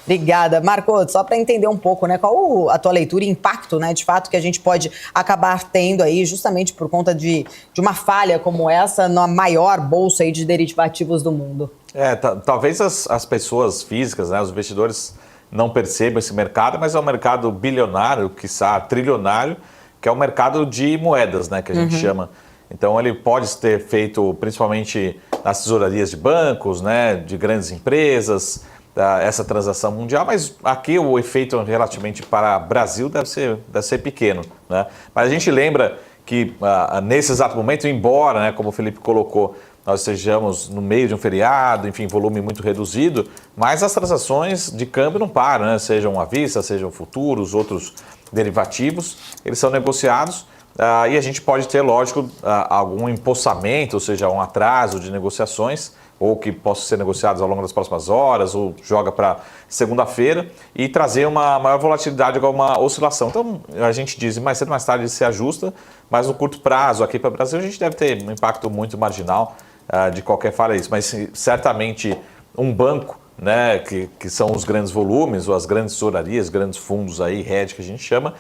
Obrigada. Marco, só para entender um pouco, né, qual a tua leitura e impacto, né, de fato, que a gente pode acabar tendo aí, justamente por conta de uma falha como essa na maior bolsa aí de derivativos do mundo? Talvez as pessoas físicas, né, os investidores não percebam esse mercado, mas é um mercado bilionário, quiçá trilionário, que é o mercado de moedas, né, que a gente chama. Então ele pode ter feito principalmente nas tesourarias de bancos, né, de grandes empresas, essa transação mundial, mas aqui o efeito relativamente para o Brasil deve ser pequeno, né? Mas a gente lembra que nesse exato momento, embora, né, como o Felipe colocou, nós estejamos no meio de um feriado, enfim, volume muito reduzido, mas as transações de câmbio não param, né? Sejam à vista, sejam futuros, outros derivativos, eles são negociados e a gente pode ter, lógico, algum empossamento, ou seja, um atraso de negociações, ou que possam ser negociados ao longo das próximas horas, ou joga para segunda-feira, e trazer uma maior volatilidade, alguma oscilação. Então, a gente diz, mais cedo ou mais tarde se ajusta, mas no curto prazo, aqui para o Brasil, a gente deve ter um impacto muito marginal de qualquer falha isso. Mas certamente um banco, né, que são os grandes volumes, ou as grandes tesourarias, grandes fundos aí, hedge que a gente chama,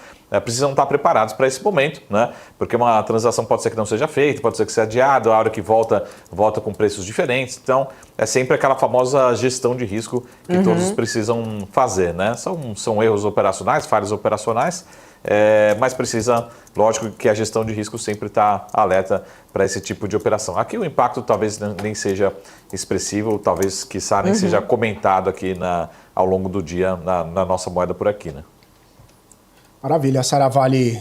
precisam estar preparados para esse momento, né? Porque uma transação pode ser que não seja feita, pode ser que seja adiada, a hora que volta com preços diferentes. Então, é sempre aquela famosa gestão de risco que todos precisam fazer, né? São erros operacionais, falhas operacionais, mas precisa, lógico, que a gestão de risco sempre está alerta para esse tipo de operação. Aqui o impacto talvez nem seja expressivo, talvez, quiçá, nem seja comentado aqui ao longo do dia na nossa moeda por aqui, né? Maravilha, Saravalli.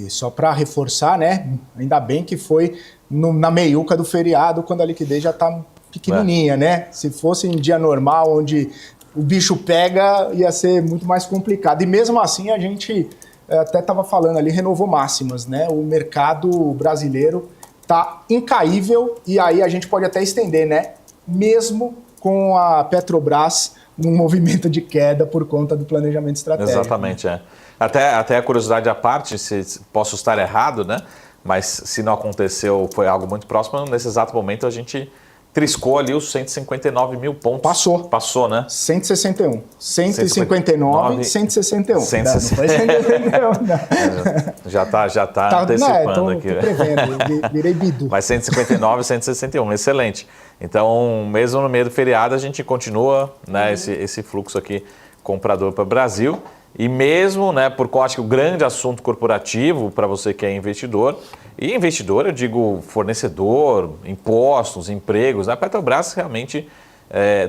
E só para reforçar, né? Ainda bem que foi na meiuca do feriado, quando a liquidez já está pequenininha, né? Se fosse em dia normal, onde o bicho pega, ia ser muito mais complicado. E mesmo assim, a gente até estava falando ali, renovou máximas, né? O mercado brasileiro está incaível e aí a gente pode até estender, né? Mesmo com a Petrobras num movimento de queda por conta do planejamento estratégico. Exatamente, né? Até a curiosidade à parte, se posso estar errado, né? Mas se não aconteceu, foi algo muito próximo, nesse exato momento a gente triscou ali os 159 mil pontos. Passou, né? 161. 159, 161. Não foi 161, não. Já tá antecipando aqui. Tô prevendo, virei bidu. Mas 159, 161, excelente. Então, mesmo no meio do feriado, a gente continua, né, esse fluxo aqui comprador para o Brasil. E mesmo, né, porque eu acho que o grande assunto corporativo para você que é investidor, e investidor eu digo fornecedor, impostos, empregos, a Petrobras realmente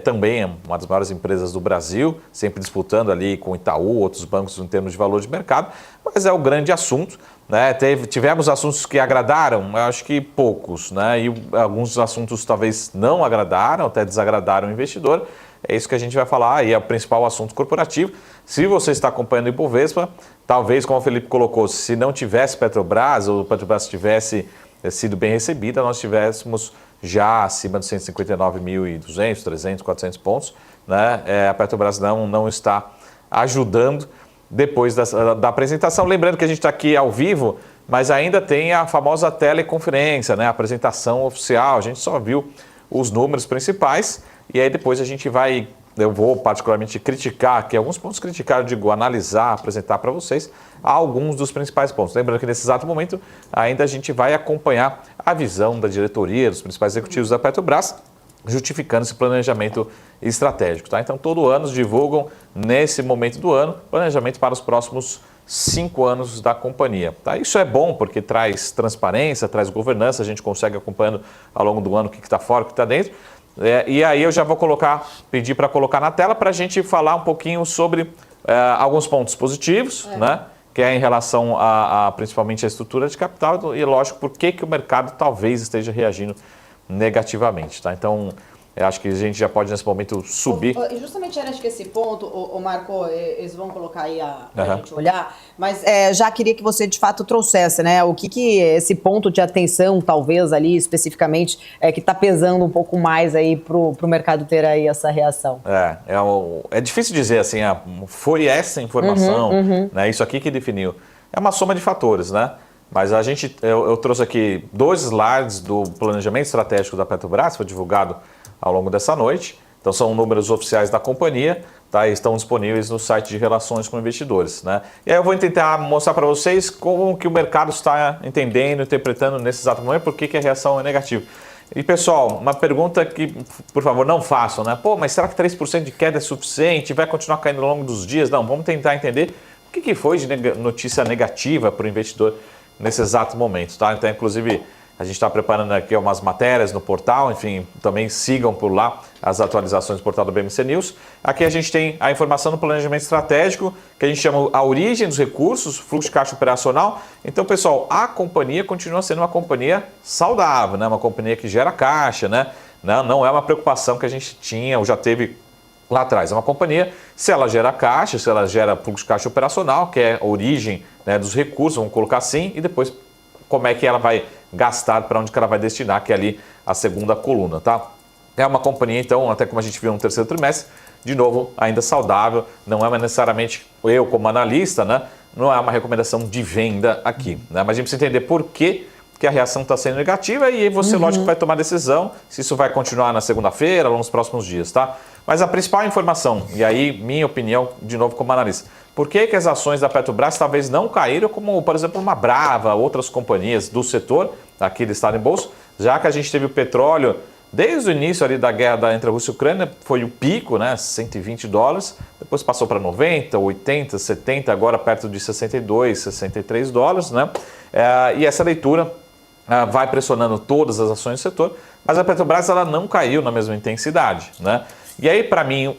também é uma das maiores empresas do Brasil, sempre disputando ali com Itaú, outros bancos em termos de valor de mercado, mas é o grande assunto, né? Tivemos assuntos que agradaram, eu acho que poucos, né? E alguns assuntos talvez não agradaram, até desagradaram o investidor. É isso que a gente vai falar e é o principal assunto corporativo. Se você está acompanhando o Ibovespa, talvez, como o Felipe colocou, se não tivesse Petrobras ou Petrobras tivesse sido bem recebida, nós tivéssemos já acima de 159.200, 300, 400 pontos. Né? A Petrobras não está ajudando depois da apresentação. Lembrando que a gente está aqui ao vivo, mas ainda tem a famosa teleconferência, né? A apresentação oficial. A gente só viu os números principais. E aí depois eu vou particularmente criticar aqui, alguns pontos criticar, eu digo, analisar, apresentar para vocês alguns dos principais pontos. Lembrando que nesse exato momento ainda a gente vai acompanhar a visão da diretoria, dos principais executivos da Petrobras, justificando esse planejamento estratégico. Tá? Então todo ano divulgam, nesse momento do ano, planejamento para os próximos 5 anos da companhia. Tá? Isso é bom porque traz transparência, traz governança, a gente consegue acompanhando ao longo do ano o que está fora, o que está dentro. E aí eu já vou pedir para colocar na tela para a gente falar um pouquinho sobre alguns pontos positivos, né? Que é em relação principalmente à estrutura de capital e, lógico, por que o mercado talvez esteja reagindo negativamente. Tá? Então, eu acho que a gente já pode, nesse momento, subir. E justamente acho que esse ponto, o Marco, eles vão colocar aí para a gente olhar, mas já queria que você, de fato, trouxesse, né? O que esse ponto de atenção, talvez, ali, especificamente, que está pesando um pouco mais aí para o mercado ter aí essa reação. É difícil dizer, assim, foi essa informação, né? Isso aqui que definiu. É uma soma de fatores, né? Mas eu trouxe aqui 2 slides do planejamento estratégico da Petrobras, foi divulgado ao longo dessa noite, Então são números oficiais da companhia, tá? E estão disponíveis no site de relações com investidores, né? E aí eu vou tentar mostrar para vocês como que o mercado está entendendo, interpretando nesse exato momento, por que a reação é negativa. E pessoal, uma pergunta que, por favor, não façam, né? Pô, mas será que 3% de queda é suficiente? Vai continuar caindo ao longo dos dias? Não, vamos tentar entender o que foi de notícia negativa para o investidor nesse exato momento, tá? Então, inclusive, a gente está preparando aqui umas matérias no portal, enfim, também sigam por lá as atualizações do portal do BMC News. Aqui a gente tem a informação do planejamento estratégico, que a gente chama a origem dos recursos, fluxo de caixa operacional. Então, pessoal, a companhia continua sendo uma companhia saudável, né? Uma companhia que gera caixa, né? Não é uma preocupação que a gente tinha ou já teve lá atrás. É uma companhia, se ela gera caixa, se ela gera fluxo de caixa operacional, que é a origem, né, dos recursos, vamos colocar assim, e depois como é que ela vai gastar, para onde que ela vai destinar, que é ali a segunda coluna, tá? É uma companhia, então, até como a gente viu no terceiro trimestre, de novo, ainda saudável, não é necessariamente eu como analista, né? Não é uma recomendação de venda aqui, né? Mas a gente precisa entender por que a reação está sendo negativa e aí você, lógico, vai tomar decisão se isso vai continuar na segunda-feira ou nos próximos dias, tá? Mas a principal informação, e aí minha opinião, de novo como analista, por que as ações da Petrobras talvez não caíram como, por exemplo, uma Brava, outras companhias do setor aqui listado em bolsa, já que a gente teve o petróleo desde o início ali da guerra entre a Rússia e a Ucrânia, foi o pico, né, $120, depois passou para 90, 80, 70, agora perto de 62, 63 dólares, né? E essa leitura vai pressionando todas as ações do setor, mas a Petrobras ela não caiu na mesma intensidade, né? E aí, para mim,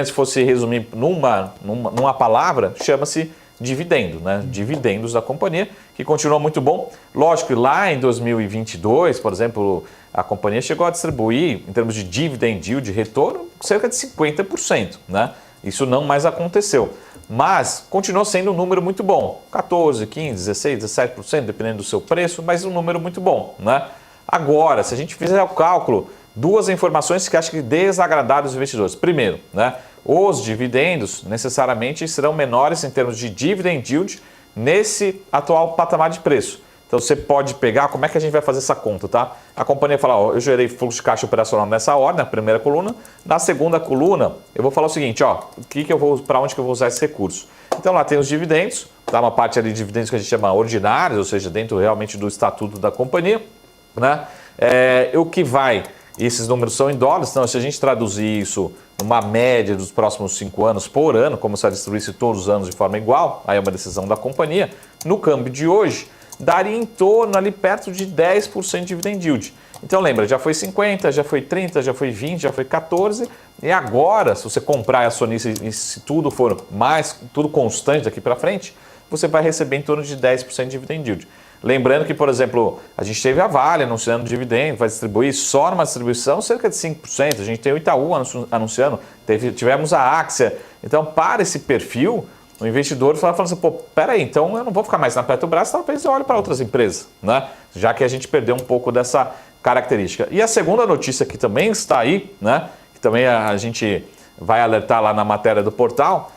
se fosse resumir numa palavra, chama-se dividendo, né? Dividendos da companhia, que continua muito bom. Lógico que lá em 2022, por exemplo, a companhia chegou a distribuir, em termos de dividend yield, de retorno, cerca de 50%, né? Isso não mais aconteceu. Mas continuou sendo um número muito bom. 14, 15, 16, 17%, dependendo do seu preço, mas um número muito bom, né? Agora, se a gente fizer o cálculo, duas informações que acho que desagradaram os investidores. Primeiro, né, os dividendos necessariamente serão menores em termos de dividend yield nesse atual patamar de preço. Então você pode pegar, como é que a gente vai fazer essa conta, tá? A companhia fala, ó, eu gerei fluxo de caixa operacional nessa ordem, na primeira coluna. Na segunda coluna, eu vou falar o seguinte, ó, para onde que eu vou usar esse recurso? Então lá tem os dividendos, tá? Uma parte ali de dividendos que a gente chama ordinários, ou seja, dentro realmente do estatuto da companhia, né? O que vai, esses números são em dólares, então se a gente traduzir isso numa média dos próximos 5 anos por ano, como se ela distribuísse todos os anos de forma igual, aí é uma decisão da companhia, no câmbio de hoje, daria em torno ali perto de 10% de dividend yield. Então lembra, já foi 50, já foi 30, já foi 20, já foi 14, e agora, se você comprar acionista e se tudo for tudo constante daqui para frente, você vai receber em torno de 10% de dividend yield. Lembrando que, por exemplo, a gente teve a Vale anunciando dividendo, vai distribuir só numa distribuição cerca de 5%. A gente tem o Itaú anunciando, tivemos a Axia. Então, para esse perfil, o investidor fala assim, pô, peraí, então eu não vou ficar mais na Petrobras, talvez eu olhe para outras empresas, né? Já que a gente perdeu um pouco dessa característica. E a segunda notícia que também está aí, né? Que também a gente vai alertar lá na matéria do portal,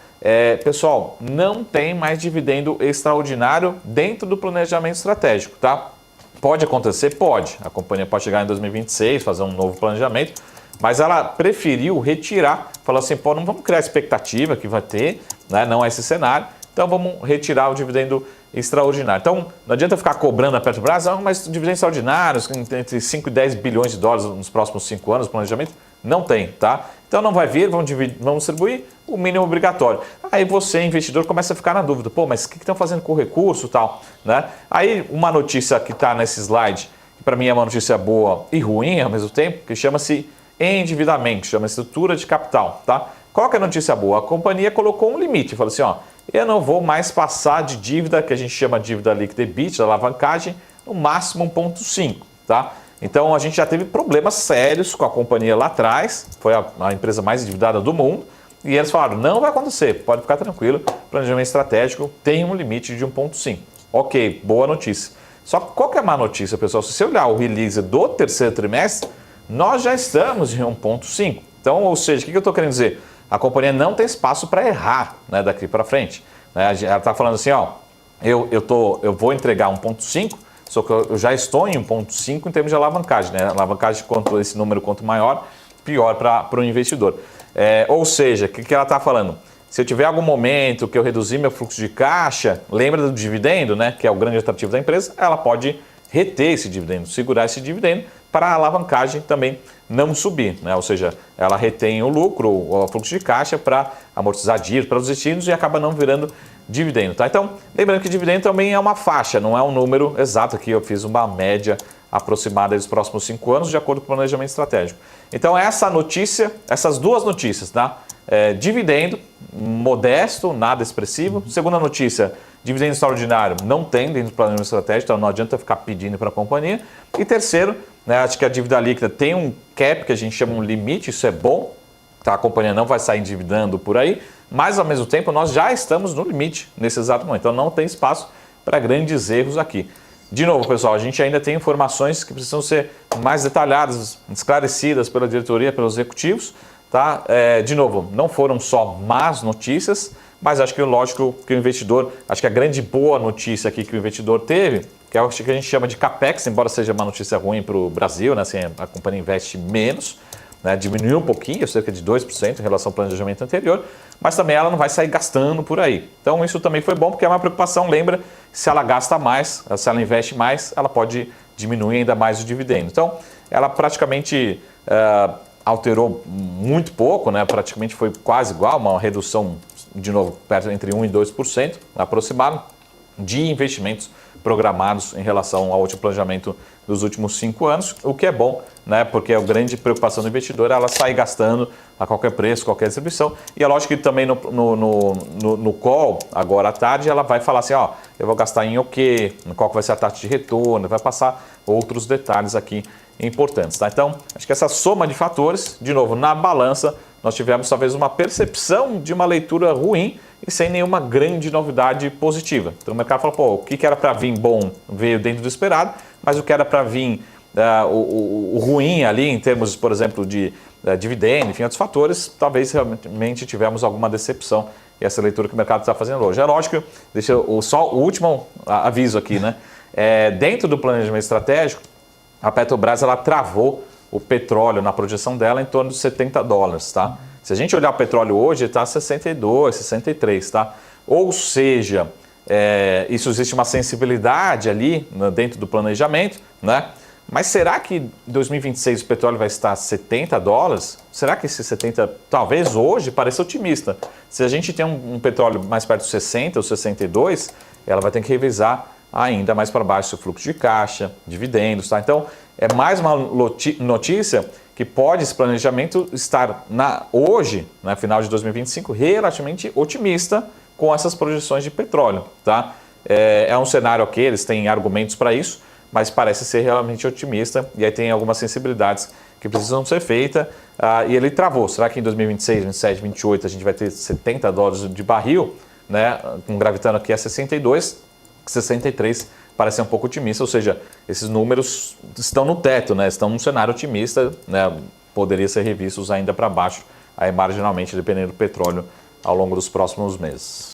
pessoal, não tem mais dividendo extraordinário dentro do planejamento estratégico, tá? Pode acontecer? Pode. A companhia pode chegar em 2026, fazer um novo planejamento, mas ela preferiu retirar, falou assim, pô, não vamos criar expectativa que vai ter, né? Não é esse cenário, então vamos retirar o dividendo extraordinário. Então, não adianta ficar cobrando a Petrobras, mas dividendos extraordinários, entre 5 e 10 bilhões de dólares nos próximos 5 anos, planejamento, não tem, tá? Então não vai vir, vamos distribuir o mínimo obrigatório. Aí você, investidor, começa a ficar na dúvida, pô, mas o que estão fazendo com o recurso e tal, né? Aí uma notícia que está nesse slide, que para mim é uma notícia boa e ruim ao mesmo tempo, que chama-se endividamento, chama estrutura de capital, tá? Qual que é a notícia boa? A companhia colocou um limite, falou assim, ó, eu não vou mais passar de dívida, que a gente chama de dívida líquida EBITDA, alavancagem, no máximo 1,5, tá? Então a gente já teve problemas sérios com a companhia lá atrás, foi a empresa mais endividada do mundo, e eles falaram, não vai acontecer, pode ficar tranquilo, planejamento estratégico tem um limite de 1,5. Ok, boa notícia. Só que qual que é a má notícia, pessoal? Se você olhar o release do terceiro trimestre, nós já estamos em 1,5. Então, ou seja, o que eu estou querendo dizer? A companhia não tem espaço para errar, né, daqui para frente. Ela está falando assim, ó, eu vou entregar 1,5, só que eu já estou em 1,5 em termos de alavancagem, né? Alavancagem, esse número quanto maior, pior para o investidor. Ou seja, o que ela está falando? Se eu tiver algum momento que eu reduzir meu fluxo de caixa, lembra do dividendo, né, que é o grande atrativo da empresa, ela pode reter esse dividendo, segurar esse dividendo para a alavancagem também não subir, né? Ou seja, ela retém o lucro, o fluxo de caixa para amortizar dívidas para os destinos e acaba não virando dividendo, tá? Então, lembrando que dividendo também é uma faixa, não é um número exato aqui, eu fiz uma média aproximada dos próximos 5 anos de acordo com o planejamento estratégico. Então, essa notícia, essas duas notícias, tá? Dividendo modesto, nada expressivo. Segunda notícia, dividendo extraordinário não tem dentro do planejamento estratégico, então não adianta ficar pedindo para a companhia. E terceiro, né, acho que a dívida líquida tem um cap, que a gente chama um limite, isso é bom, tá? A companhia não vai sair endividando por aí, mas ao mesmo tempo nós já estamos no limite nesse exato momento, então não tem espaço para grandes erros aqui. De novo, pessoal, a gente ainda tem informações que precisam ser mais detalhadas, esclarecidas pela diretoria, pelos executivos, tá? De novo, não foram só más notícias, mas acho que lógico que o investidor, acho que a grande boa notícia aqui que o investidor teve, que é o que a gente chama de CAPEX, embora seja uma notícia ruim para o Brasil, né? Assim, a companhia investe menos, né? Diminuiu um pouquinho, cerca de 2% em relação ao planejamento anterior, mas também ela não vai sair gastando por aí. Então isso também foi bom, porque é uma preocupação, lembra, se ela gasta mais, se ela investe mais, ela pode diminuir ainda mais o dividendo. Então ela praticamente alterou muito pouco, né? Praticamente foi quase igual, uma redução, de novo, perto entre 1% e 2% aproximado de investimentos programados em relação ao último planejamento dos últimos 5 anos, o que é bom, né? Porque a grande preocupação do investidor é ela sair gastando a qualquer preço, qualquer distribuição. E é lógico que também no call, agora à tarde, ela vai falar assim, ó, eu vou gastar em o quê, qual que vai ser a taxa de retorno, vai passar outros detalhes aqui importantes, tá? Então, acho que essa soma de fatores, de novo, na balança, nós tivemos talvez uma percepção de uma leitura ruim e sem nenhuma grande novidade positiva. Então o mercado falou, pô, o que era para vir bom veio dentro do esperado, mas o que era para vir o ruim ali em termos, por exemplo, de dividendo, enfim, outros fatores, talvez realmente tivemos alguma decepção e essa leitura que o mercado está fazendo hoje. É lógico, deixa eu, só o último aviso aqui, né? Dentro do planejamento estratégico, a Petrobras ela travou o petróleo na projeção dela em torno de $70, tá? Se a gente olhar o petróleo hoje, está 62, 63, tá? Ou seja, isso existe uma sensibilidade ali dentro do planejamento, né? Mas será que em 2026 o petróleo vai estar $70? Será que esse 70, talvez hoje, pareça otimista? Se a gente tem um petróleo mais perto de 60 ou 62, ela vai ter que revisar ainda mais para baixo o fluxo de caixa, dividendos, tá? Então, é mais uma notícia que pode esse planejamento estar hoje, no final de 2025, relativamente otimista com essas projeções de petróleo, tá? É um cenário ok, eles têm argumentos para isso, mas parece ser realmente otimista e aí tem algumas sensibilidades que precisam ser feitas e ele travou. Será que em 2026, 27, 28 a gente vai ter $70 de barril, né? Gravitando aqui a 62, 63 parece um pouco otimista, ou seja, esses números estão no teto, né? Estão num cenário otimista, né? Poderia ser revistos ainda para baixo, aí marginalmente, dependendo do petróleo, ao longo dos próximos meses.